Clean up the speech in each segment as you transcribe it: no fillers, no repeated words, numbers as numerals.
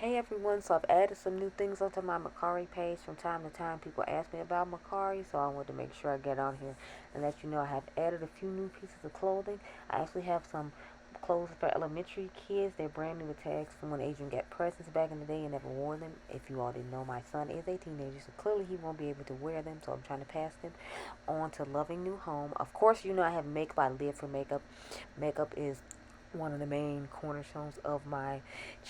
Hey everyone, so I've added some new things onto my Mercari page. From time to time people ask me about Mercari, so I wanted to make sure I get on here and let you know I have added a few new pieces of clothing. I actually have some clothes for elementary kids. They're brand new with tags from when Adrian got presents back in the day and never wore them. If you all didn't know, my son is a teenager, so clearly he won't be able to wear them, so I'm trying to pass them on to loving new home. Of course, you know I have Makeup. I live for makeup. Makeup is one of the main cornerstones of my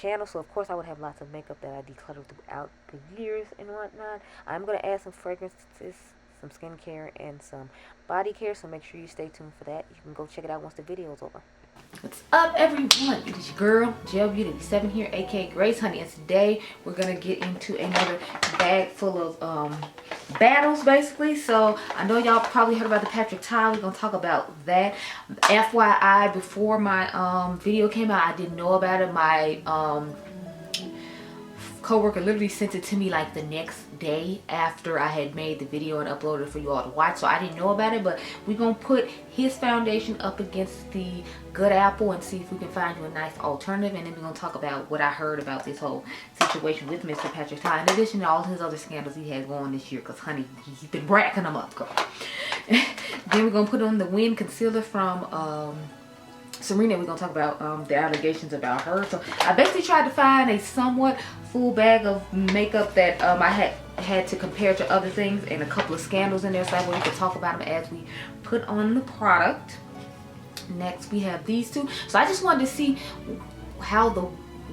channel, so of course I would have lots of makeup that I decluttered throughout the years and whatnot. I'm going to add some fragrances, some skincare, and some body care, so make sure you stay tuned for that. You can go check it out once the video is over. What's up, everyone? It is your girl Gelbeauty-QM here, aka Grace Honey, and today we're gonna get into another bag full of battles, basically. So I know y'all probably heard about the Patrick Ty. We're gonna talk about that. FYI, before my video came out, I didn't know about it. My coworker literally sent it to me like the next day after I had made the video and uploaded it for you all to watch, so I didn't know about it. But we're gonna put his foundation up against the Good Apple and see if we can find you a nice alternative, and then we're gonna talk about what I heard about this whole situation with Mr. Patrick Ty, in addition to all his other scandals he had going this year, because honey, he's been racking them up, girl. Then we're gonna put on the Wind concealer from Serena. We're gonna talk about the allegations about her. So I basically tried to find a somewhat full bag of makeup that I had to compare to other things, and a couple of scandals in there, so that way we could talk about them as we put on the product. Next we have these two. So I just wanted to see how the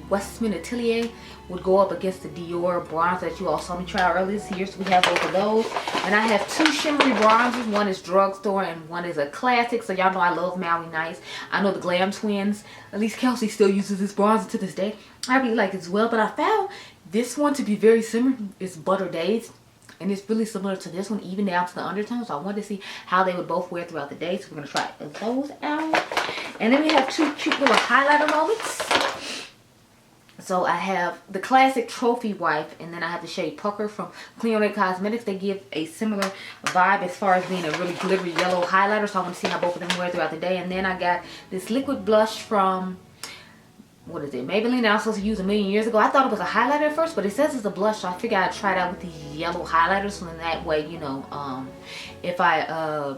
Westman Atelier would go up against the Dior bronzer that you all saw me try earlier this year. So we have both of those, and I have two shimmery bronzers. One is drugstore and one is a classic. So y'all know I love Maui Nice. I know the Glam Twins, at least Kelsey, still uses this bronzer to this day. I really like it as well, but I found this one to be very similar. It's Butter Days, and it's really similar to this one, even down to the undertone. So I wanted to see how they would both wear throughout the day. So we're gonna try those out. And then we have two cute little highlighter moments. So I have the classic Trophy Wipe, and then I have the shade Pucker from Adept Cosmetics. They give a similar vibe as far as being a really glittery yellow highlighter, so I want to see how both of them wear throughout the day. And then I got this liquid blush from, what is it, Maybelline. I was supposed to use a million years ago. I thought it was a highlighter at first, but it says it's a blush, so I figured I'd try it out with these yellow highlighters, so in that way, you know, if I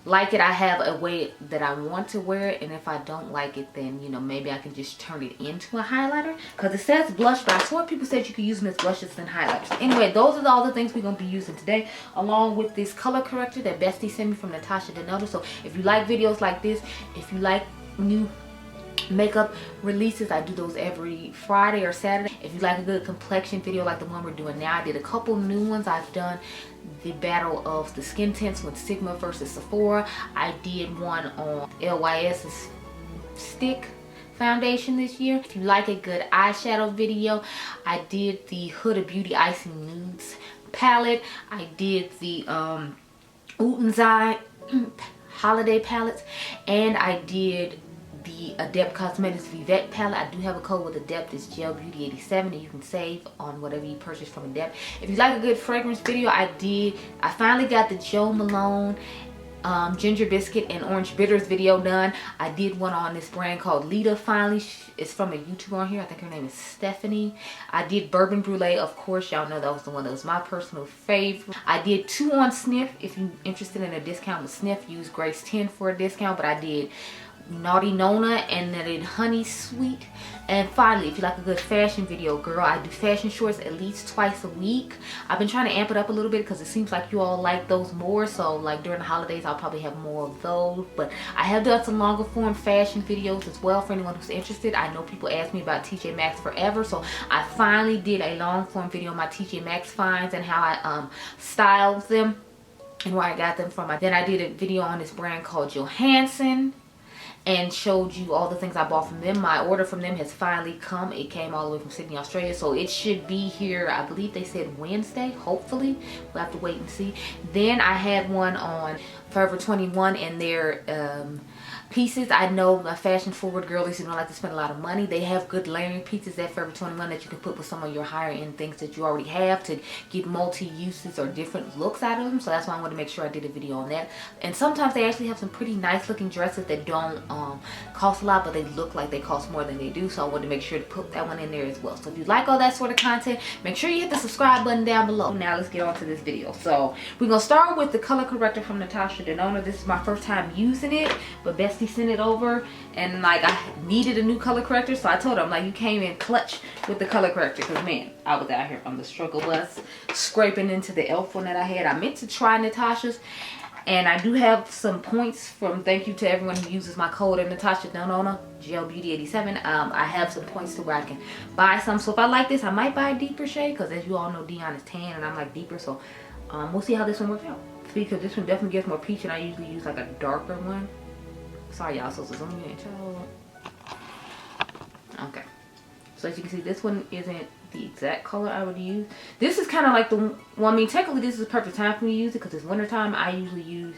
like it, I have a way that I want to wear it, and if I don't like it, then, you know, maybe I can just turn it into a highlighter, because it says blush, but I saw people said you could use them as blushes and highlighters. Anyway, those are all the things we're going to be using today, along with this color corrector that Bestie sent me from Natasha Denona. So if you like videos like this, if you like new makeup releases, I do those every Friday or Saturday. If you like a good complexion video like the one we're doing now, I did a couple new ones. I've done the battle of the skin tints with Sigma versus Sephora. I did one on LYS's stick foundation this year. If you like a good eyeshadow video, I did the Huda Beauty Icy Nudes palette. I did the Ulta holiday palettes, and I did the Adept Cosmetics Vivette palette. I do have a code with Adept. It's Gelbeauty87, and you can save on whatever you purchase from Adept. If you like a good fragrance video, I finally got the Joe Malone ginger biscuit and orange bitters video done. I did one on this brand called Ledda finally. It's from a YouTuber on here. I think her name is Stephanie. I did bourbon brulee. Of course, y'all know that was the one that was my personal favorite. I did two on Snif. If you're interested in a discount with Snif, use Grace 10 for a discount. But I did Naughty Nona, and then in Honey Sweet. And finally, if you like a good fashion video, girl, I do fashion shorts at least twice a week. I've been trying to amp it up a little bit because it seems like you all like those more. So like during the holidays, I'll probably have more of those. But I have done some longer form fashion videos as well for anyone who's interested. I know people ask me about TJ Maxx forever, so I finally did a long form video on my TJ Maxx finds and how I styled them and where I got them from. Then I did a video on this brand called Johansson and showed you all the things I bought from them. My order from them has finally come. It came all the way from Sydney, Australia, so it should be here, I believe they said Wednesday, hopefully. We'll have to wait and see. Then I had one on Forever 21 and their pieces. I know the fashion forward girlies who don't like to spend a lot of money, they have good layering pieces at Forever 21 that you can put with some of your higher end things that you already have to get multi uses or different looks out of them. So that's why I wanted to make sure I did a video on that. And sometimes they actually have some pretty nice looking dresses that don't cost a lot, but they look like they cost more than they do. So I wanted to make sure to put that one in there as well. So if you like all that sort of content, make sure you hit the subscribe button down below. Now let's get on to this video. So we're gonna start with the color corrector from Natasha Denona. This is my first time using it, but Bestie sent it over, and like I needed a new color corrector, so I told her, I'm like, you came in clutch with the color corrector, because man, I was out here on the struggle bus scraping into the elf one that I had. I meant to try Natasha's, and I do have some points from thank you to everyone who uses my code at Natasha Denona, Gelbeauty-87. I have some points to where I can buy some, so if I like this, I might buy a deeper shade, because as you all know, Dion is tan and I'm like deeper, so we'll see how this one works out. Because this one definitely gets more peach, and I usually use like a darker one. Sorry y'all, so zoom in, child. Okay, so as you can see, this one isn't the exact color I would use. This is kind of like the, well, I mean, technically this is the perfect time for me to use it, because it's wintertime. I usually use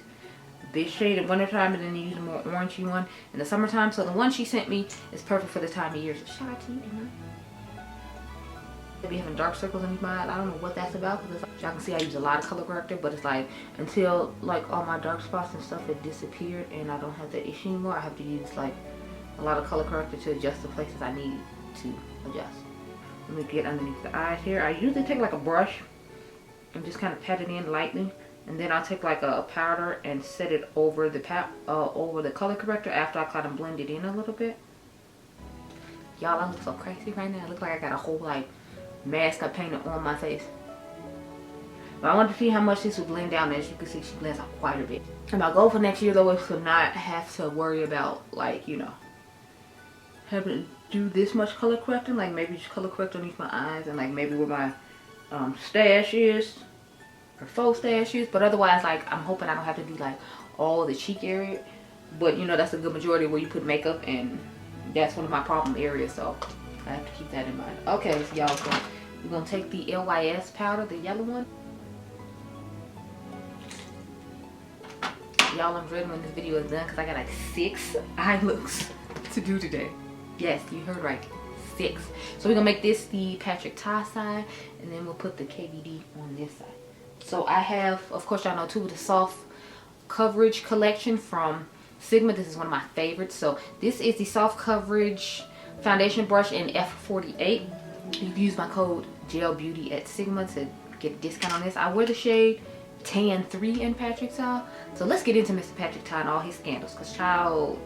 this shade in wintertime, and then use a more orangey one in the summertime. So the one she sent me is perfect for the time of year. So shout out to you, Emma. Be having dark circles underneath my eye. I don't know what that's about, because y'all can see I use a lot of color corrector, but it's like until like all my dark spots and stuff have disappeared and I don't have that issue anymore, I have to use like a lot of color corrector to adjust the places I need to adjust. Let me get underneath the eyes here. I usually take like a brush and just kind of pat it in lightly, and then I'll take like a powder and set it over the over the color corrector after I kind of blend it in a little bit. Y'all, I look so crazy right now. I look like I got a whole like mask I painted on my face. But I wanted to see how much this would blend down. As you can see, she blends out quite a bit. And my goal for next year though is to not have to worry about, like, you know, having to do this much color correcting. Like maybe just color correct underneath my eyes and like maybe where my stash is, or faux stash is. But otherwise, like, I'm hoping I don't have to do like all the cheek area. But you know, that's a good majority where you put makeup, and that's one of my problem areas, so I have to keep that in mind. Okay, so y'all, we're gonna take the LYS powder, the yellow one. Y'all, I'm dreading when this video is done, because I got like 6 eye looks to do today. Yes, you heard right, 6. So we're gonna make this the Patrick Ta side, and then we'll put the KVD on this side. So I have, of course y'all know too, the soft coverage collection from Sigma. This is one of my favorites. So this is the soft coverage foundation brush in F48. You can use my code Gelbeauty at Sigma to get a discount on this. I wear the shade Tan 3 in Patrick Ta. So let's get into Mr. Patrick Ta and all his scandals, because child.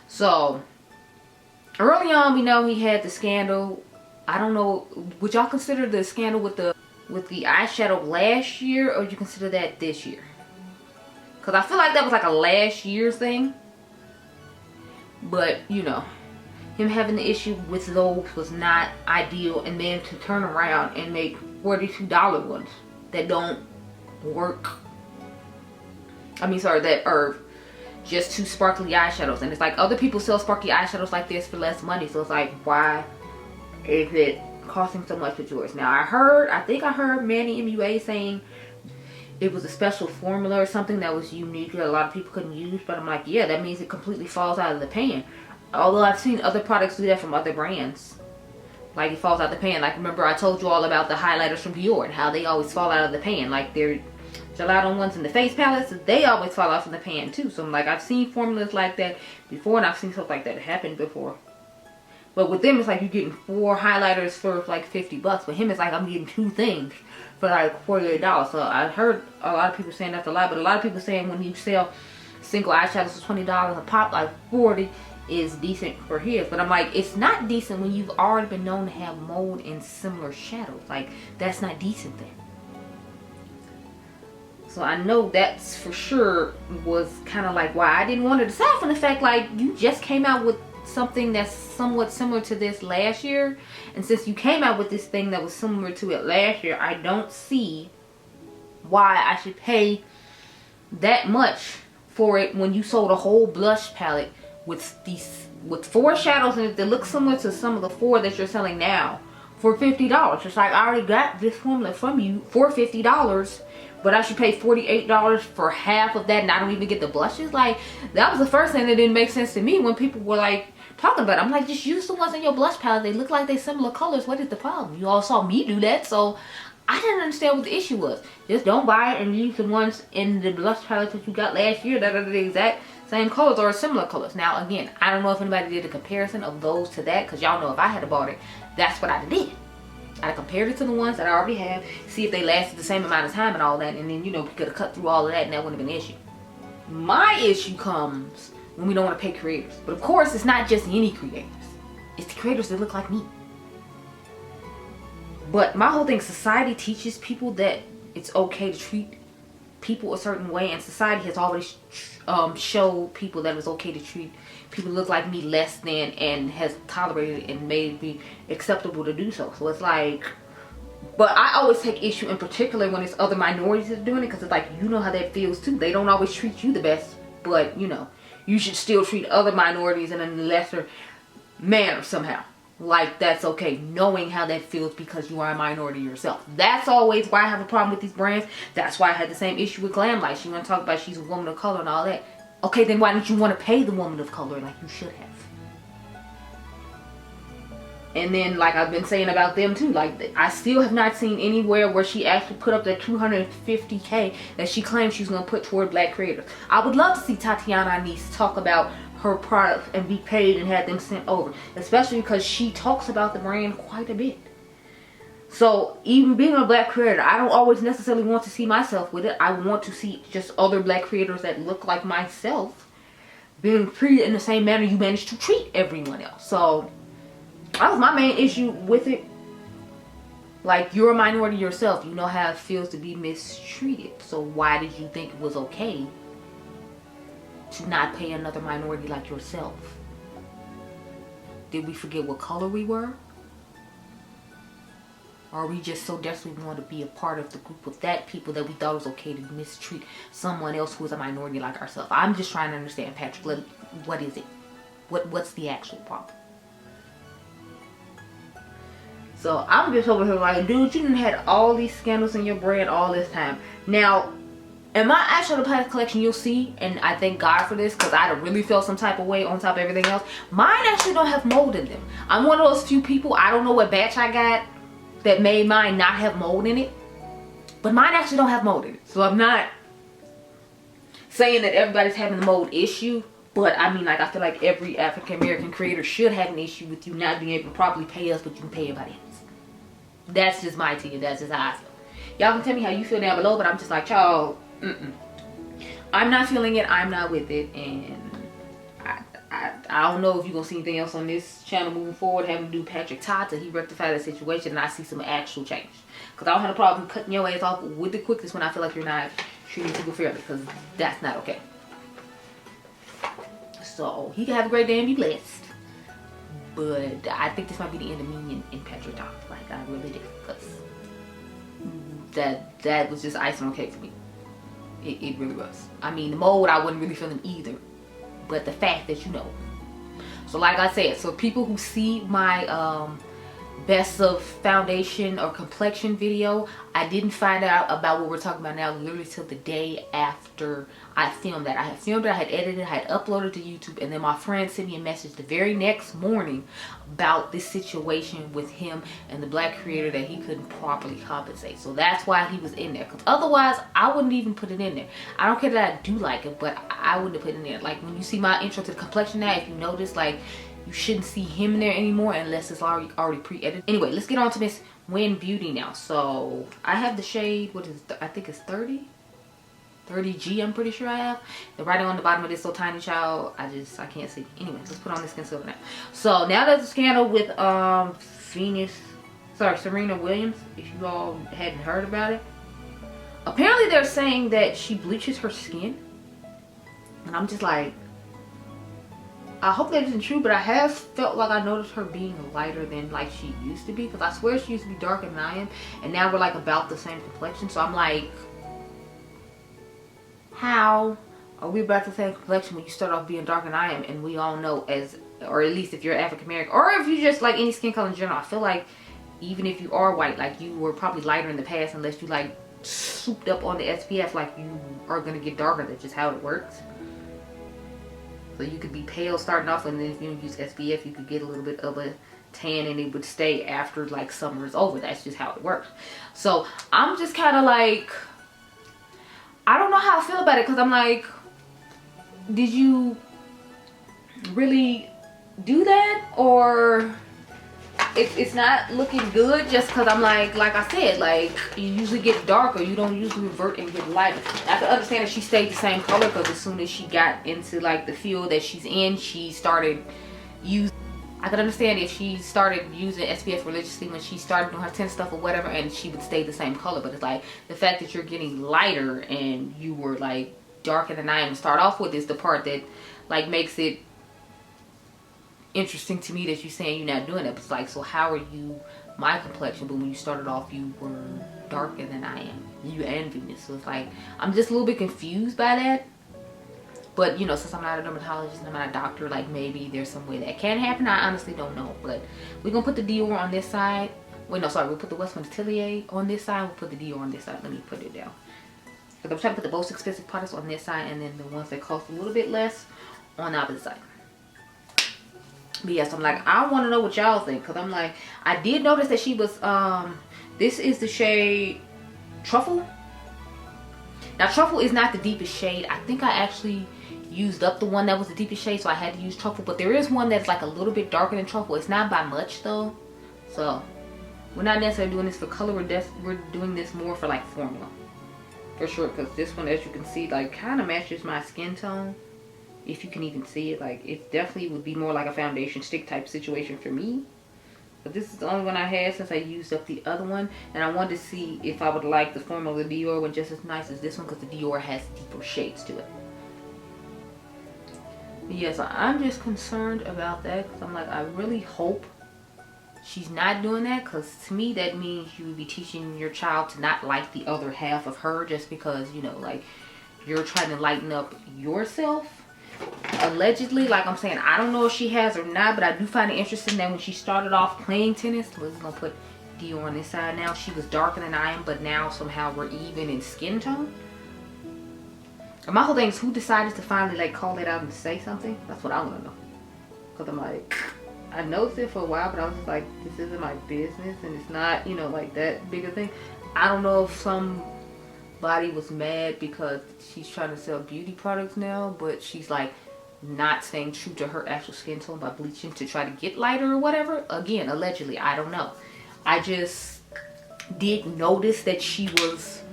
So early on, we know he had the scandal. I don't know, would y'all consider the scandal with the eyeshadow last year, or would you consider that this year? Because I feel like that was like a last year thing. But, you know, him having the issue with those was not ideal. And then to turn around and make $42 ones that don't work. I mean, sorry, that are just 2 sparkly eyeshadows. And it's like other people sell sparkly eyeshadows like this for less money. So it's like, why is it costing so much with yours? Now, I think I heard Manny MUA saying it was a special formula or something that was unique that a lot of people couldn't use. But I'm like, yeah, that means it completely falls out of the pan. Although I've seen other products do that from other brands. Like, it falls out of the pan. Like, remember I told you all about the highlighters from Dior and how they always fall out of the pan. Like, they're gelato ones in the face palettes, they always fall out from the pan too. So I'm like, I've seen formulas like that before, and I've seen stuff like that happen before. But with them, it's like you're getting 4 highlighters for like $50. With him, it's like I'm getting 2 things for like $48. So I heard a lot of people saying that's a lot, but a lot of people saying when you sell single eyeshadows for $20 a pop, like 40 is decent for his. But I'm like, it's not decent when you've already been known to have mold in similar shadows. Like, that's not decent then. So I know that's for sure was kind of like why I didn't want it, aside from the fact like you just came out with something that's somewhat similar to this last year, and since you came out with this thing that was similar to it last year, I don't see why I should pay that much for it when you sold a whole blush palette with 4 shadows in it that look similar to some of the 4 that you're selling now for $50. It's like, I already got this formula from you for $50 but I should pay $48 for half of that and I don't even get the blushes. Like, that was the first thing that didn't make sense to me when people were like talking about it. I'm like, just use the ones in your blush palette. They look like they similar colors. What is the problem? You all saw me do that, so I didn't understand what the issue was. Just don't buy it and use the ones in the blush palette that you got last year that are the exact same colors or similar colors. Now, again, I don't know if anybody did a comparison of those to that, because y'all know if I had bought it, that's what I did. I compared it to the ones that I already have, see if they lasted the same amount of time and all that, and then, you know, we could have cut through all of that and that wouldn't have been an issue. My issue comes when we don't want to pay creators. But of course, it's not just any creators. It's the creators that look like me. But my whole thing, society teaches people that it's okay to treat people a certain way, and society has always showed people that it's okay to treat people who look like me less than, and has tolerated it and made it be acceptable to do so. So it's like, but I always take issue in particular when it's other minorities that are doing it, because it's like, you know how that feels too. They don't always treat you the best, but you know, you should still treat other minorities in a lesser manner somehow. Like, that's okay, knowing how that feels because you are a minority yourself. That's always why I have a problem with these brands. That's why I had the same issue with Glam Light. She want to talk about she's a woman of color and all that. Okay, then why don't you want to pay the woman of color like you should have? And then, like I've been saying about them too, like, I still have not seen anywhere where she actually put up that $250K that she claimed she's going to put toward black creators. I would love to see Tatiana Anise talk about her product and be paid and have them sent over, especially because she talks about the brand quite a bit. So even being a black creator, I don't always necessarily want to see myself with it. I want to see just other black creators that look like myself being treated in the same manner you manage to treat everyone else. So that was my main issue with it. Like, you're a minority yourself, you know how it feels to be mistreated. So why did you think it was okay to not pay another minority like yourself? Did we forget what color we were? Or are we just so desperately want to be a part of the group of that people that we thought it was okay to mistreat someone else who is a minority like ourselves? I'm just trying to understand, Patrick. What is it? What's the actual problem? So I'm just over here like, dude, you done had all these scandals in your brand all this time. Now, in my eyeshadow palette collection, you'll see, and I thank God for this, because I'd have really felt some type of way on top of everything else. Mine actually don't have mold in them. I'm one of those few people, I don't know what batch I got that made mine not have mold in it. But mine actually don't have mold in it. So I'm not saying that everybody's having the mold issue. But I mean, like, I feel like every African American creator should have an issue with you not being able to properly pay us, but you can pay everybody else. That's just my opinion. That's just how I feel. Y'all can tell me how you feel down below, but I'm just like, y'all, I'm not feeling it. I'm not with it. And I don't know if you're going to see anything else on this channel moving forward having to do Patrick Todd till he rectify that situation and I see some actual change. Because I don't have a problem cutting your ass off with the quickness when I feel like you're not treating people fairly, because that's not okay. So he can have a great day and be blessed. But I think this might be the end of me and Patrick Todd. Like, I really did. Because that was just icing on cake for me. It really was. I mean, the mold I wasn't really feeling either. But the fact that, you know. So like I said, so people who see my best of foundation or complexion video, I didn't find out about what we're talking about now literally till the day after I filmed that. I had filmed it, I had edited it, I had uploaded to YouTube, and then my friend sent me a message the very next morning about this situation with him and the black creator that he couldn't properly compensate. So that's why he was in there, because otherwise I wouldn't even put it in there. I don't care that I do like it, but I wouldn't have put it in there. Like, when you see my intro to the complexion now, if you notice, like, you shouldn't see him in there anymore unless it's already pre-edited. Anyway, let's get on to Miss Win Beauty now. So I have the shade, what is it? I think it's 30G, I'm pretty sure I have. The writing on the bottom of this so tiny, child, I can't see. Anyway, let's put on this concealer now. So now there's a scandal with Serena Williams, if you all hadn't heard about it. Apparently they're saying that she bleaches her skin. And I'm just like, I hope that isn't true, but I have felt like I noticed her being lighter than like she used to be, because I swear she used to be darker than I am, and now we're like about the same complexion. So I'm like, how are we about the same complexion when you start off being darker than I am? And we all know, as, or at least if you're African American, or if you just like any skin color in general, I feel like even if you are white, like, you were probably lighter in the past unless you like souped up on the SPF, like you are gonna get darker. That's just how it works. So you could be pale starting off, and then if you use SPF, you could get a little bit of a tan, and it would stay after like summer is over. That's just how it works. So I'm just kind of like, I don't know how I feel about it, because I'm like, did you really do that, or it's not looking good just because I'm like I said, like you usually get darker, you don't usually revert and get lighter. I can understand if she stayed the same color, because as soon as she got into like the field that she's in, she started using, I could understand if she started using SPF religiously when she started doing her tint stuff or whatever, and she would stay the same color. But it's like the fact that you're getting lighter and you were like darker than I am to start off with is the part that like makes it interesting to me, that you're saying you're not doing it. But it's like, so how are you my complexion, but when you started off you were darker than I am, you and Venus? So it's like I'm just a little bit confused by that. But you know, since I'm not a dermatologist and I'm not a doctor, like maybe there's some way that can happen. I honestly don't know. But we're gonna put the Dior on this side. Wait, no, sorry, we'll put the Westman Atelier on this side, we'll put the Dior on this side. Let me put it down, because I'm trying to put the most expensive products on this side, and then the ones that cost a little bit less on the opposite side. But yes, I'm like, I want to know what y'all think, because I'm like, I did notice that she was this is the shade Truffle. Now Truffle is not the deepest shade. I think I actually used up the one that was the deepest shade, so I had to use Truffle. But there is one that's like a little bit darker than Truffle. It's not by much though, so we're not necessarily doing this for color. We're doing this more for like formula for sure, because this one, as you can see, like kind of matches my skin tone. If you can even see it, like it definitely would be more like a foundation stick type situation for me. But this is the only one I had since I used up the other one, and I wanted to see if I would like the formula Dior one just as nice as this one, because the Dior has deeper shades to it. But yeah, so I'm just concerned about that, because I'm like, I really hope she's not doing that, because to me that means you would be teaching your child to not like the other half of her just because, you know, like you're trying to lighten up yourself. Allegedly, like I'm saying, I don't know if she has or not, but I do find it interesting that when she started off playing tennis, we're gonna put Dior on this side now, she was darker than I am, but now somehow we're even in skin tone. And my whole thing is, who decided to finally like call it out and say something? That's what I want to know, because I'm like, I noticed it for a while, but I was just like, this isn't my business, and it's not, you know, like that big a thing. I don't know if somebody was mad because she's trying to sell beauty products now, but she's like not staying true to her actual skin tone by bleaching to try to get lighter or whatever. Again, allegedly, I don't know. I just did notice that she was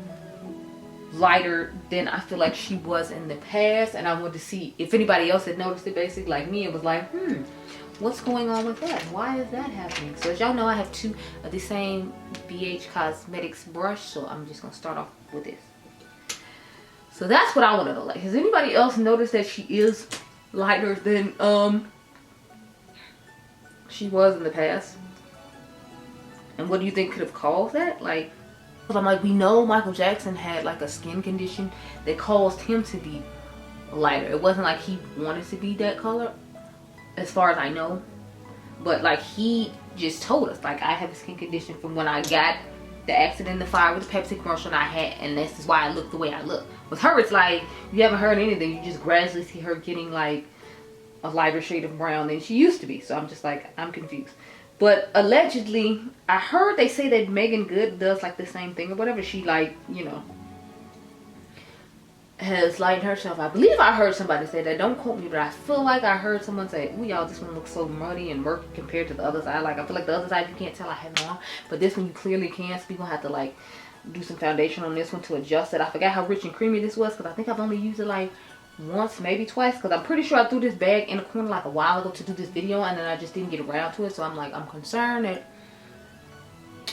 lighter than I feel like she was in the past, and I wanted to see if anybody else had noticed it, basically like me. It was like, what's going on with that? Why is that happening? So as y'all know, I have two of the same Adept Cosmetics brush, so I'm just gonna start off with this. So that's what I want to know. Like, has anybody else noticed that she is lighter than she was in the past? And what do you think could have caused that? Like, I'm like, we know Michael Jackson had like a skin condition that caused him to be lighter. It wasn't like he wanted to be that color, as far as I know, but like he just told us, like, I have a skin condition from when I got the accident in the fire with the Pepsi commercial, and this is why I look the way I look. With her, it's like you haven't heard anything, you just gradually see her getting like a lighter shade of brown than she used to be. So I'm just like, I'm confused. But allegedly, I heard they say that Megan Good does like the same thing or whatever. She like, you know, has lightened herself. I believe I heard somebody say that. Don't quote me, but I feel like I heard someone say, "Ooh, y'all, this one looks so muddy and murky compared to the other side." Like, I feel like the other side you can't tell I have it on, but this one you clearly can. So we're gonna have to like do some foundation on this one to adjust it. I forgot how rich and creamy this was, because I think I've only used it like once, maybe twice, because I'm pretty sure I threw this bag in the corner like a while ago to do this video, and then I just didn't get around to it. So I'm like, I'm concerned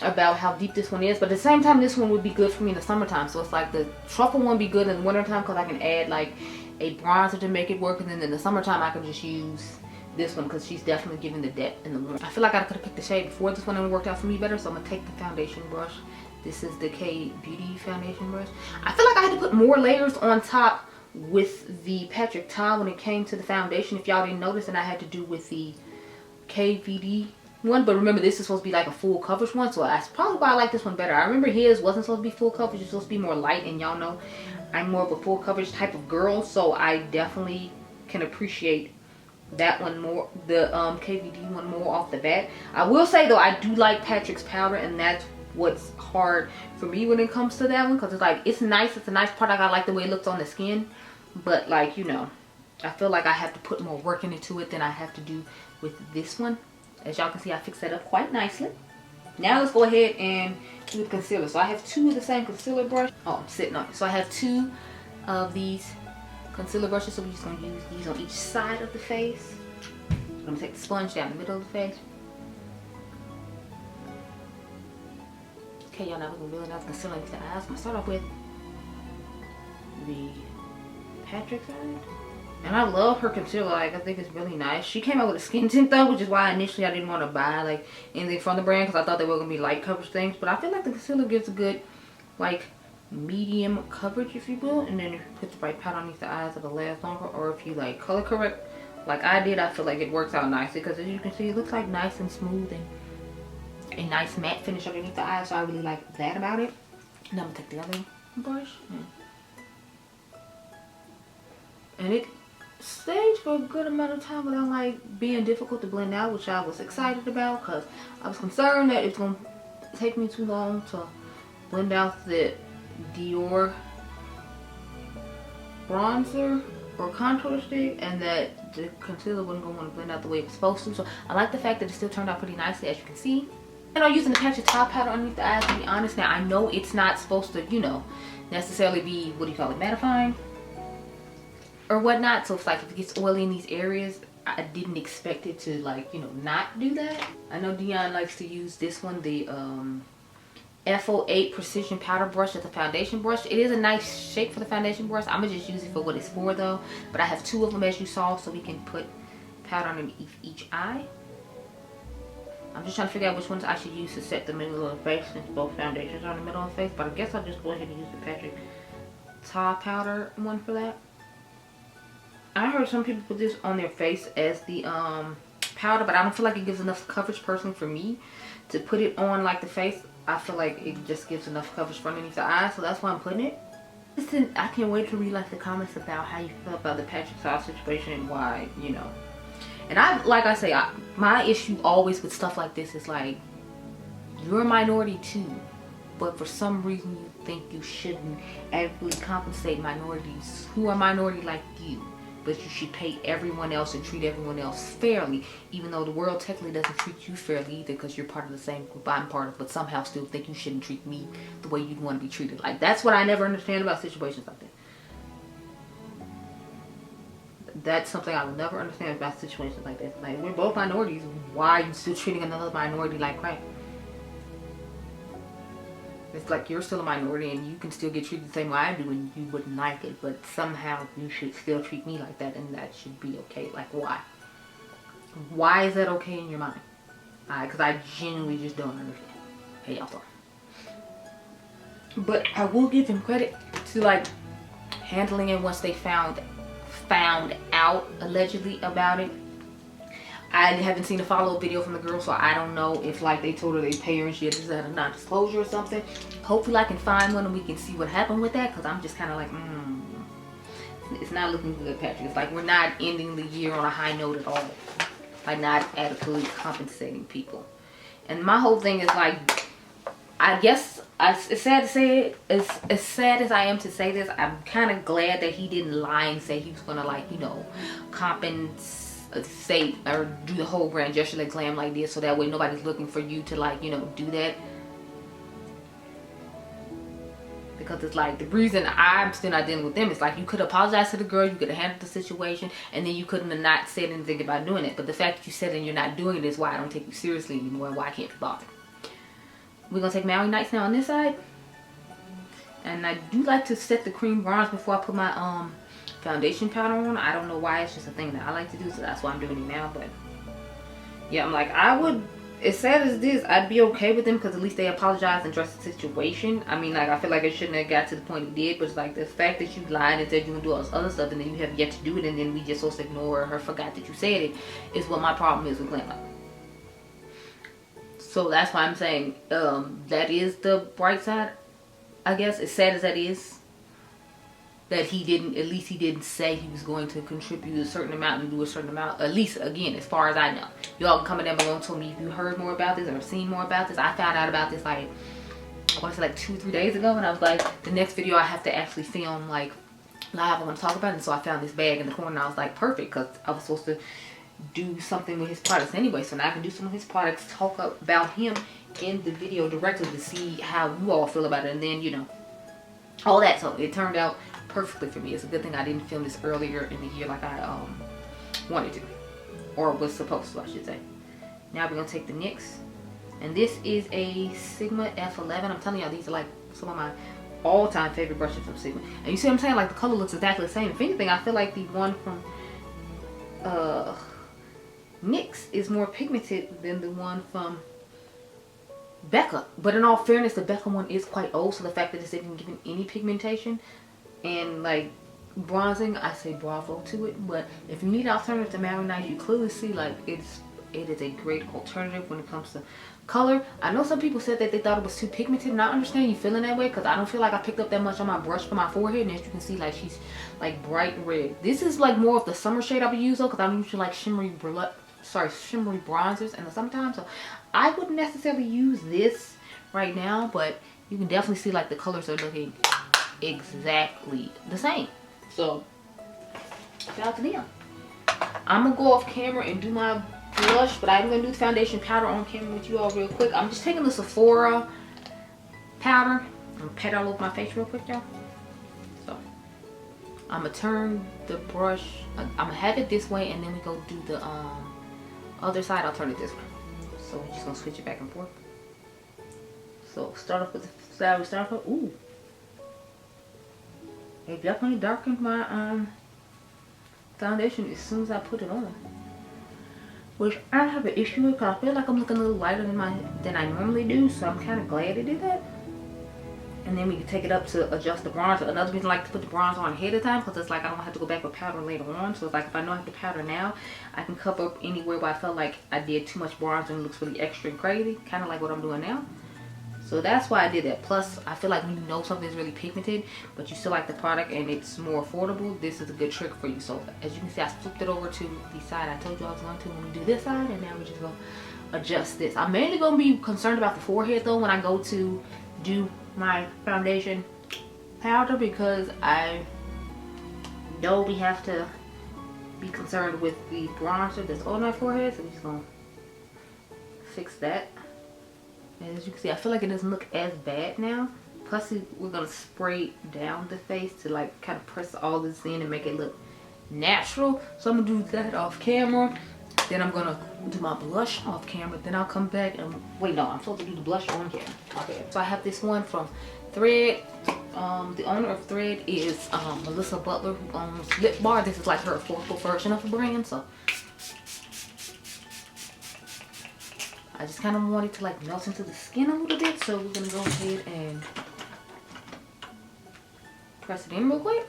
about how deep this one is, but at the same time this one would be good for me in the summertime. So it's like the truffle one be good in the wintertime because I can add like a bronzer to make it work, and then in the summertime I can just use this one because she's definitely giving the depth in the warmth. I feel like I could have picked the shade before this one and it worked out for me better. So I'm gonna take the foundation brush. This is the KVD foundation brush. I feel like I had to put more layers on top with the Patrick Ta when it came to the foundation. If y'all didn't notice, and I had to do with the KVD one, but remember this is supposed to be like a full coverage one, so that's probably why I like this one better. I remember his wasn't supposed to be full coverage, it's supposed to be more light, and y'all know I'm more of a full coverage type of girl, so I definitely can appreciate that one more, the KVD one more off the bat. I will say though, I do like Patrick's powder, and that's what's hard for me when it comes to that one, because it's like, it's nice, it's a nice product, I like the way it looks on the skin, but like, you know, I feel like I have to put more work into it than I have to do with this one. As y'all can see, I fixed that up quite nicely. Now let's go ahead and do the concealer. So I have two of the same concealer brush. Oh, I'm sitting on it. So I have two of these concealer brushes, so we're just going to use these on each side of the face. I'm going to take the sponge down the middle of the face. Okay, y'all, now we're going to really nice concealer into the eyes. I'm going to start off with the Patrick side. And I love her concealer. Like, I think it's really nice. She came out with a skin tint though, which is why initially I didn't want to buy like anything from the brand, because I thought they were going to be light coverage things. But I feel like the concealer gives a good like medium coverage, if you will. And then if you put the right powder underneath the eyes, it'll last longer. Or if you like color correct like I did, I feel like it works out nicely, because as you can see, it looks like nice and smooth and a nice matte finish underneath the eyes. So I really like that about it. Now I'm going to take the other brush and it stayed for a good amount of time without like being difficult to blend out, which I was excited about, because I was concerned that it's going to take me too long to blend out the Dior bronzer or contour stick, and that the concealer wasn't going to want to blend out the way it was supposed to. So I like the fact that it still turned out pretty nicely, as you can see. And I'm using the Patrick top powder underneath the eyes, to be honest. Now I know it's not supposed to, you know, necessarily be, what do you call it, mattifying or whatnot. So it's like if it gets oily in these areas, I didn't expect it to like, you know, not do that. I know Dion likes to use this one, the F08 precision powder brush as a foundation brush. It is a nice shape for the foundation brush. I'm gonna just use it for what it's for though. But I have two of them, as you saw, so we can put powder on each eye. I'm just trying to figure out which ones I should use to set the middle of the face, since both foundations are in the middle of the face. But I guess I'll just go ahead and use the Patrick top powder one for that. I heard some people put this on their face as the powder, but I don't feel like it gives enough coverage personally for me to put it on like the face. I feel like it just gives enough coverage for underneath the eyes, so that's why I'm putting it. Listen, I can't wait to read like the comments about how you feel about the Patrick top situation and why, you know. And like I say, my issue always with stuff like this is like, you're a minority too, but for some reason you think you shouldn't adequately compensate minorities who are minority like you. But you should pay everyone else and treat everyone else fairly, even though the world technically doesn't treat you fairly either, because you're part of the same group I'm part of, but somehow still think you shouldn't treat me the way you'd want to be treated. Like, that's what I never understand about situations like that. That's something I will never understand about situations like that. Like, we're both minorities. Why are you still treating another minority like crap? It's like you're still a minority and you can still get treated the same way I do and you wouldn't like it, but somehow you should still treat me like that, and that should be okay. Like, why? Why is that okay in your mind? Because I genuinely just don't understand. Hey, y'all. But I will give him credit to like handling it once they found out allegedly about it. I haven't seen a follow-up video from the girl, so I don't know if like they told her they pay her and she just had a non-disclosure or something. Hopefully I can find one and we can see what happened with that, because I'm just kind of like, it's not looking good, Patrick. It's like we're not ending the year on a high note at all, like not adequately compensating people. And my whole thing is like, I guess it's sad to say it, as sad as I am to say this, I'm kind of glad that he didn't lie and say he was gonna like, you know, compensate or do the whole grand gesture like glam like this, so that way nobody's looking for you to like, you know, do that. Because it's like, the reason I'm still not dealing with them is like, you could apologize to the girl, you could have handled the situation, and then you couldn't have not said anything about doing it. But the fact that you said it and you're not doing it is why I don't take you seriously anymore, and why I can't be bothered. We're gonna take Maui Nights now on this side, and I do like to set the cream bronze before I put my foundation powder on. I don't know why, it's just a thing that I like to do, so that's why I'm doing it now. But yeah, I'm like, I would, as sad as this, I'd be okay with them, because at least they apologized and addressed the situation. I mean, like, I feel like it shouldn't have got to the point it did, but it's like the fact that you lied and said you would do all this other stuff and then you have yet to do it, and then we just supposed to ignore or forgot that you said it, is what my problem is with glam. So that's why I'm saying that is the bright side, I guess. As sad as that is, that he didn't, at least he didn't say he was going to contribute a certain amount and do a certain amount, at least, again, as far as I know. Y'all can comment down below and tell me if you heard more about this or seen more about this. I found out about this like, I want to say like 2 or 3 days ago, and I was like, the next video I have to actually film like live, I want to talk about it. And so I found this bag in the corner and I was like, perfect, because I was supposed to do something with his products anyway, so now I can do some of his products, talk about him in the video directly to see how you all feel about it, and then, you know, all that. So it turned out perfectly for me. It's a good thing I didn't film this earlier in the year like I wanted to, or was supposed to, I should say. Now we're gonna take the NYX, and this is a Sigma F11. I'm telling y'all, these are like some of my all-time favorite brushes from Sigma. And you see what I'm saying? Like, the color looks exactly the same. If anything, I feel like the one from NYX is more pigmented than the one from Becca. But in all fairness, the Becca one is quite old, so the fact that it's even given any pigmentation and like bronzing, I say bravo to it. But if you need an alternative to Matte Night, you clearly see like it is a great alternative when it comes to color. I know some people said that they thought it was too pigmented, and I understand you feeling that way, because I don't feel like I picked up that much on my brush for my forehead, and as you can see, like, she's like bright red. This is like more of the summer shade I would use though, because I'm usually like shimmery bronzers in the summertime, so I wouldn't necessarily use this right now, but you can definitely see like the colors are looking exactly the same. So shout out to them. I'm gonna go off camera and do my blush, but I'm gonna do the foundation powder on camera with you all real quick. I'm just taking the Sephora powder. I'm gonna pat it all over my face real quick, y'all. So I'm gonna turn the brush, I'm gonna have it this way, and then we go do the other side. I'll turn it this way. So we're just gonna switch it back and forth. So start off with the side we start off with. Ooh, it definitely darkened my foundation as soon as I put it on, which I have an issue with, because I feel like I'm looking a little lighter than I normally do, so I'm kind of glad it did that. And then we can take it up to adjust the bronzer. Another reason I like to put the bronzer on ahead of time, because it's like I don't have to go back with powder later on. So it's like if I know I have to powder now, I can cover up anywhere where I felt like I did too much bronzer and it looks really extra and crazy, kind of like what I'm doing now. So that's why I did that. Plus, I feel like when you know something's really pigmented, but you still like the product and it's more affordable, this is a good trick for you. So as you can see, I flipped it over to the side I told you I was going to when we do this side, and now we're just going to adjust this. I'm mainly going to be concerned about the forehead though when I go to do my foundation powder, because I know we have to be concerned with the bronzer that's on my forehead. So we're just going to fix that. And as you can see, I feel like it doesn't look as bad now. Plus, we're going to spray down the face to like kind of press all this in and make it look natural. So I'm going to do that off camera. Then I'm going to do my blush off camera. Then I'll come back and... Wait, no, I'm supposed to do the blush on camera. Okay. So I have this one from Thread. The owner of Thread is Melissa Butler, who owns Lip Bar. This is like her affordable version of the brand. So I just kind of want it to like melt into the skin a little bit. So we're going to go ahead and press it in real quick.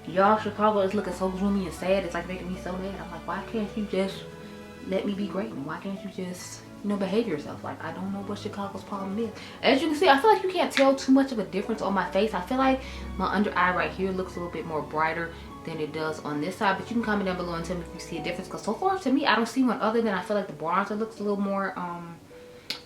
Y'all, Chicago is looking so gloomy and sad. It's like making me so mad. I'm like, why can't you just let me be great? And why can't you just, you know, behave yourself? Like, I don't know what Chicago's problem is. As you can see, I feel like you can't tell too much of a difference on my face. I feel like my under eye right here looks a little bit more brighter than it does on this side. But you can comment down below and tell me if you see a difference. Because so far, to me, I don't see one, other than I feel like the bronzer looks a little more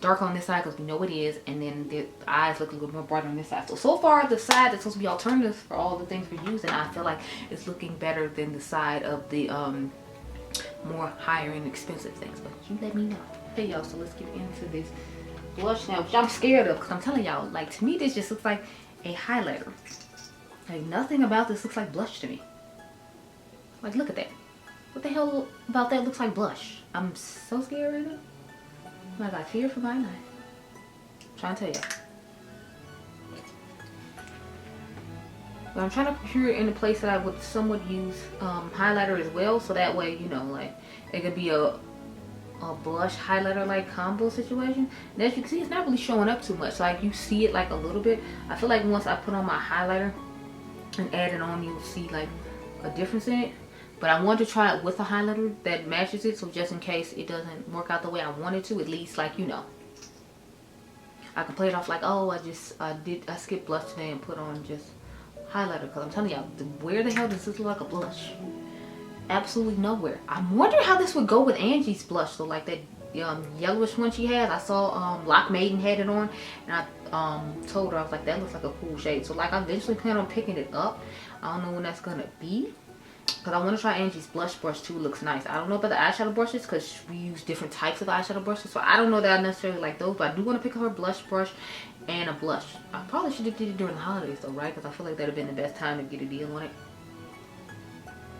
dark on this side, because we know it is, and then the eyes look a little more brighter on this side. So far the side that's supposed to be alternatives for all the things we're using, I feel like it's looking better than the side of the more higher and expensive things. But you let me know. Hey y'all, so let's get into this blush now, which I'm scared of, because I'm telling y'all, like, to me this just looks like a highlighter. Like, nothing about this looks like blush to me. Like, look at that. What the hell about that looks like blush? I'm so scared right now. I got fear for my life. I'm trying to tell you. But I'm trying to procure it in a place that I would somewhat use highlighter as well. So that way, you know, like, it could be a blush highlighter like combo situation. And as you can see, it's not really showing up too much. Like, you see it like a little bit. I feel like once I put on my highlighter and add it on, you'll see like a difference in it. But I wanted to try it with a highlighter that matches it, so just in case it doesn't work out the way I wanted to, at least, like, you know, I can play it off like, oh, I skipped blush today and put on just highlighter. Because I'm telling y'all, where the hell does this look like a blush? Absolutely nowhere. I'm wondering how this would go with Angie's blush though, like that yellowish one she has. I saw Lock Maiden had it on, and I told her, I was like, that looks like a cool shade. So like, I eventually plan on picking it up. I don't know when that's gonna be, because I want to try Angie's blush brush too. It looks nice. I don't know about the eyeshadow brushes because we use different types of eyeshadow brushes, so I don't know that I necessarily like those, but I do want to pick up her blush brush and a blush. I probably should have did it during the holidays though, right? Because I feel like that would have been the best time to get a deal on it.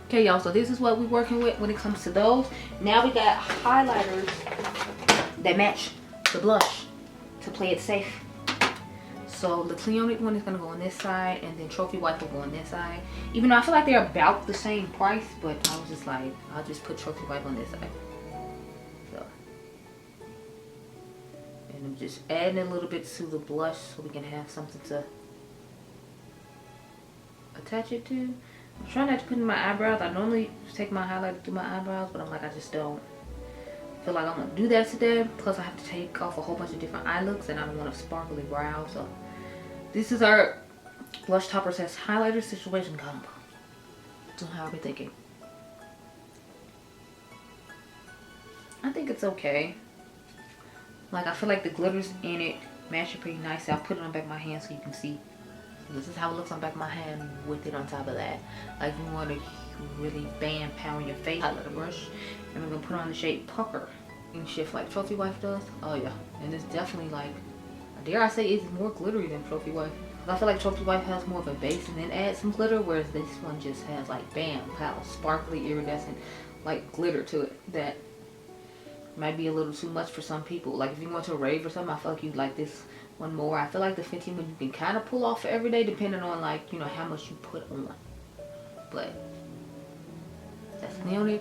Okay, y'all, so this is what we're working with when it comes to those. Now we got highlighters that match the blush to play it safe. So the Clionic one is going to go on this side, and then Trophy Wife will go on this side. Even though I feel like they're about the same price, but I was just like, I'll just put Trophy Wife on this side. So, and I'm just adding a little bit to the blush so we can have something to attach it to. I'm trying not to put in my eyebrows. I normally take my highlighter through my eyebrows, but I'm like, I just don't feel like I'm gonna do that today. Plus I have to take off a whole bunch of different eye looks, and I don't want a sparkly brow. So this is our blush topper says highlighter situation combo. So how are we thinking? I think it's okay. Like, I feel like the glitters in it match it pretty nice. I'll put it on the back of my hand so you can see. This is how it looks on the back of my hand with it on top of that. Like, you want to really bam pound your face. Highlighter brush, and we're gonna put on the shade Pucker and shift like Trophy Wife does. Oh yeah, and it's definitely, like, dare I say, it's more glittery than Trophy Wife. I feel like Trophy Wife has more of a base and then adds some glitter, whereas this one just has like bam, pow, sparkly, iridescent, like glitter to it. That might be a little too much for some people. Like if you go to a rave or something, I feel like you'd like this one more. I feel like the 15 one you can kind of pull off for every day, depending on, like, you know, how much you put on. But that's Clionic.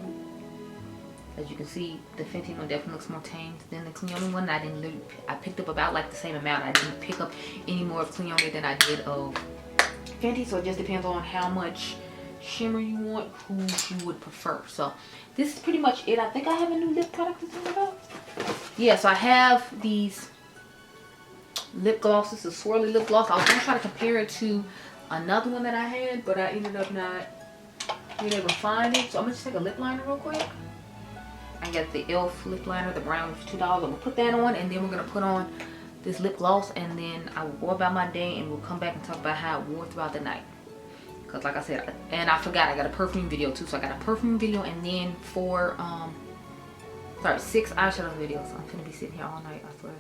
As you can see, the Fenty one definitely looks more tamed than the Clionic one. I picked up about like the same amount. I didn't pick up any more of Clionic than I did of Fenty, so it just depends on how much shimmer you want, who you would prefer. So this is pretty much it. I think I have a new lip product to talk about. Yeah, so I have these lip glosses, a swirly lip gloss. I was gonna try to compare it to another one that I had, but I ended up not being able to find it. So I'm gonna just take a lip liner real quick. I got the e.l.f. lip liner, the brown one for $2. I'm gonna put that on, and then we're gonna put on this lip gloss, and then I will go about my day, and we'll come back and talk about how it wore throughout the night. Cause like I said, and I forgot, I got a perfume video too. So I got a perfume video, and then 6 eyeshadow videos. So I'm gonna be sitting here all night, I swear.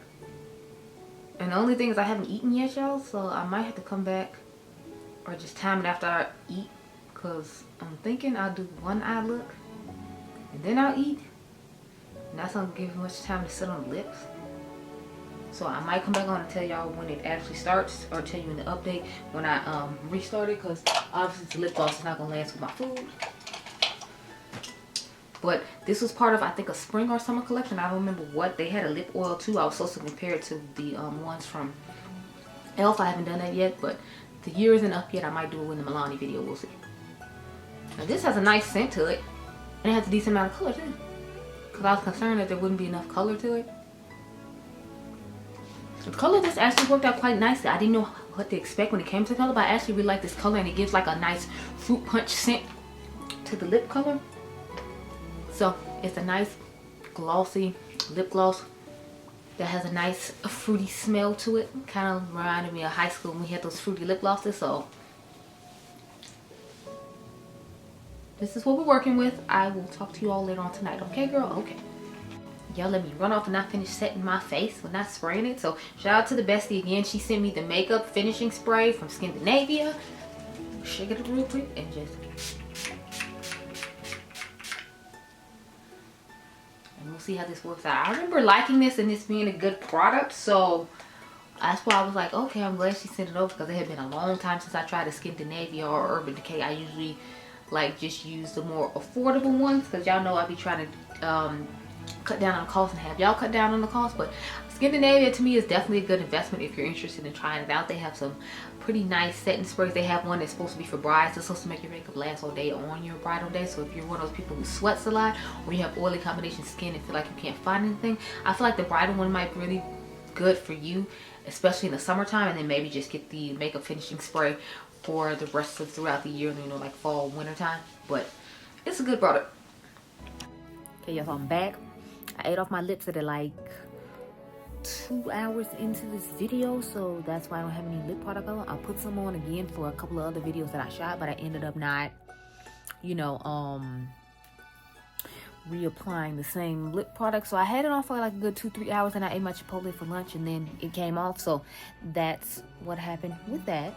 And the only thing is I haven't eaten yet, y'all, so I might have to come back or just time it after I eat, cause I'm thinking I'll do one eye look and then I'll eat. And that's not gonna give me much time to sit on the lips. So I might come back on and tell y'all when it actually starts, or tell you in the update when I restart it, because obviously the lip gloss is not gonna last with my food. But this was part of, I think, a spring or summer collection. I don't remember what. They had a lip oil too. I was supposed to compare it to the ones from e.l.f. I haven't done that yet, but the year isn't up yet. I might do it in the Milani video. We'll see. Now this has a nice scent to it, and it has a decent amount of color too. Because I was concerned that there wouldn't be enough color to it. The color just actually worked out quite nicely. I didn't know what to expect when it came to color, but I actually really like this color, and it gives like a nice fruit punch scent to the lip color. So it's a nice glossy lip gloss that has a nice fruity smell to it. Kind of reminded me of high school when we had those fruity lip glosses. So this is what we're working with. I will talk to you all later on tonight. Okay, girl? Okay. Y'all let me run off and not finish setting my face when not spraying it. So shout out to the bestie again. She sent me the makeup finishing spray from Scandinavia. Shake it up real quick and just... and we'll see how this works out. I remember liking this and this being a good product. So that's why I was like, okay, I'm glad she sent it over, because it had been a long time since I tried a Scandinavia or Urban Decay. I usually like just use the more affordable ones, because y'all know I be trying to cut down on the cost and have y'all cut down on the cost. But Scandinavia to me is definitely a good investment if you're interested in trying it out. They have some pretty nice setting sprays. They have one that's supposed to be for brides. It's supposed to make your makeup last all day on your bridal day. So if you're one of those people who sweats a lot, or you have oily combination skin and feel like you can't find anything, I feel like the bridal one might be really good for you, especially in the summertime. And then maybe just get the makeup finishing spray for the rest of throughout the year, you know, like fall, winter time. But it's a good product. Okay, y'all, so I'm back. I ate off my lips at like 2 hours into this video, so that's why I don't have any lip product on. I'll put some on again for a couple of other videos that I shot, but I ended up not, you know, reapplying the same lip product. So I had it on for like a good 2-3 hours, and I ate my Chipotle for lunch, and then it came off. So that's what happened with that.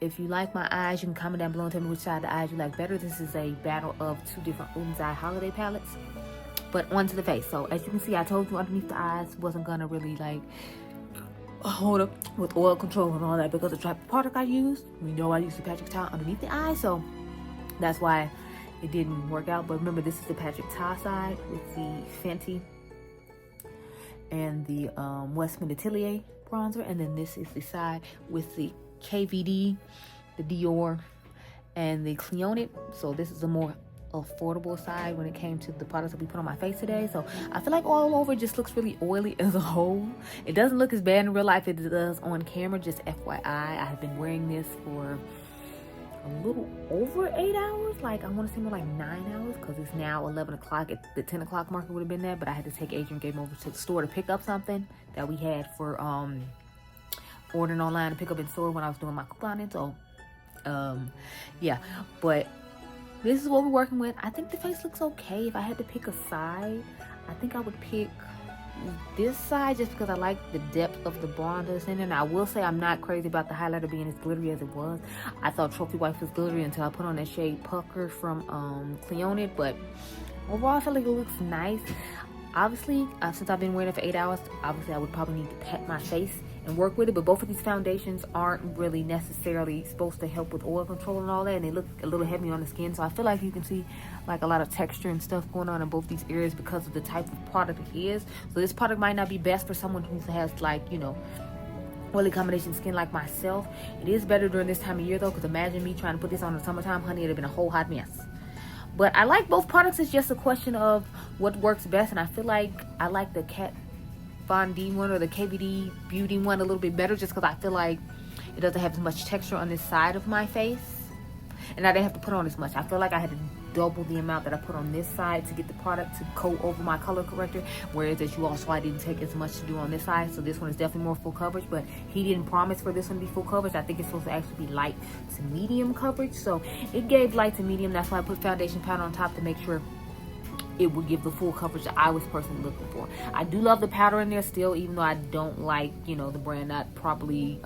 If you like my eyes, you can comment down below and tell me which side of the eyes you like better. This is a battle of 2 different Ulta holiday palettes. But onto the face. So as you can see, I told you underneath the eyes wasn't gonna really like hold up with oil control and all that because of the type of product I used. We know I used the Patrick Ta underneath the eye, so that's why it didn't work out. But remember, this is the Patrick Ta side with the Fenty and the Westman Atelier bronzer, and then this is the side with the KVD, the Dior, and the Cleone. So this is a more affordable side when it came to the products that we put on my face today. So I feel like all over it just looks really oily as a whole. It doesn't look as bad in real life as it does on camera, just FYI. I have been wearing this for a little over 8 hours, like I want to say more like 9 hours, because it's now 11 o'clock. At the 10 o'clock marker would have been there, but I had to take Adriangameover to the store to pick up something that we had for ordering online and pick up in store when I was doing my couponing. So yeah, but this is what we're working with. I think the face looks okay. If I had to pick a side, I think I would pick this side just because I like the depth of the bronzers in it. And I will say I'm not crazy about the highlighter being as glittery as it was. I thought Trophy Wife was glittery until I put on that shade Pucker from Cleone. But overall, I feel like it looks nice. Obviously, since I've been wearing it for 8 hours, obviously I would probably need to pat my face and work with it, but both of these foundations aren't really necessarily supposed to help with oil control and all that, and they look a little heavy on the skin. So I feel like you can see like a lot of texture and stuff going on in both these areas because of the type of product it is. So this product might not be best for someone who has, like, you know, oily combination skin like myself. It is better during this time of year though, because imagine me trying to put this on in the summertime, honey, it'd have been a whole hot mess. But I like both products. It's just a question of what works best, and I feel like I like the Kat Von D one or the KVD Beauty one a little bit better, just because I feel like it doesn't have as much texture on this side of my face, and I didn't have to put on as much. I feel like I had to double the amount that I put on this side to get the product to coat over my color corrector, whereas as you all saw, I didn't take as much to do on this side. So this one is definitely more full coverage, but he didn't promise for this one to be full coverage. I think it's supposed to actually be light to medium coverage, so it gave light to medium. That's why I put foundation powder on top to make sure it would give the full coverage that I was personally looking for. I do love the powder in there still, even though I don't like, you know, the brand not properly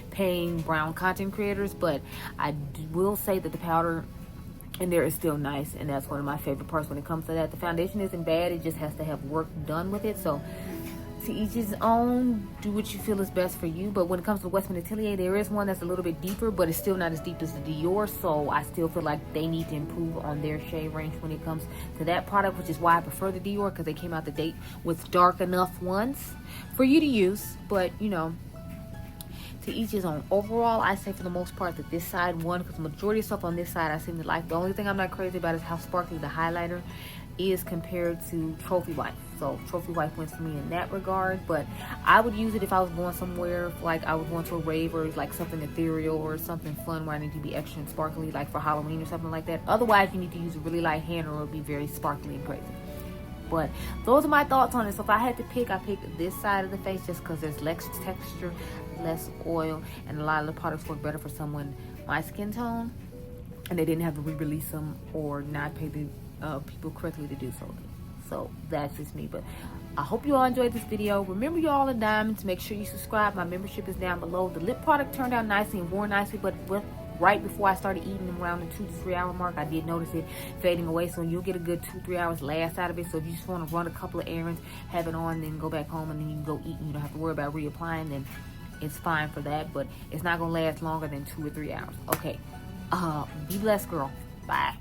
paying brown content creators, but I will say that the powder in there is still nice, and that's one of my favorite parts when it comes to that. The foundation isn't bad, it just has to have work done with it. So to each his own, do what you feel is best for you. But when it comes to Westman Atelier, there is one that's a little bit deeper, but it's still not as deep as the Dior, so I still feel like they need to improve on their shade range when it comes to that product, which is why I prefer the Dior, because they came out the date with dark enough ones for you to use. But, you know, to each his own. Overall, I say for the most part that this side won, because the majority of stuff on this side I seem to like. The only thing I'm not crazy about is how sparkly the highlighter is compared to Trophy Wife. So Trophy Wife wins for me in that regard, but I would use it if I was going somewhere, like I was going to a rave or like something ethereal or something fun where I need to be extra and sparkly, like for Halloween or something like that. Otherwise, you need to use a really light hand or it'll be very sparkly and crazy. But those are my thoughts on it. So if I had to pick, I pick this side of the face just because there's less texture, less oil, and a lot of the products work better for someone my skin tone, and they didn't have to re-release them or not pay the people correctly to do so. So that's just me. But I hope you all enjoyed this video. Remember, you all are diamonds. Make sure you subscribe. My membership is down below. The lip product turned out nicely and wore nicely, but right before I started eating them around the 2 to 3 hour mark, I did notice it fading away. So you'll get a good 2-3 hours last out of it. So if you just want to run a couple of errands, have it on, then go back home, and then you can go eat and you don't have to worry about reapplying, then it's fine for that. But it's not gonna last longer than 2 or 3 hours. Okay, be blessed, girl. Bye.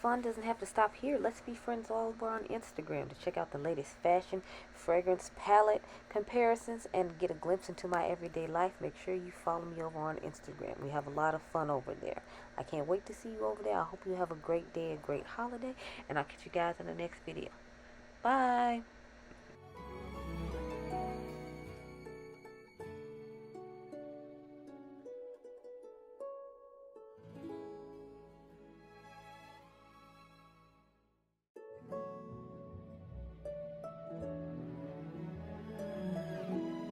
fun doesn't have to stop here. Let's be friends all over on Instagram to check out the latest fashion, fragrance, palette comparisons, and get a glimpse into my everyday life. Make sure you follow me over on Instagram. We have a lot of fun over there. I can't wait to see you over there. I hope you have a great day, a great holiday, and I'll catch you guys in the next video. Bye.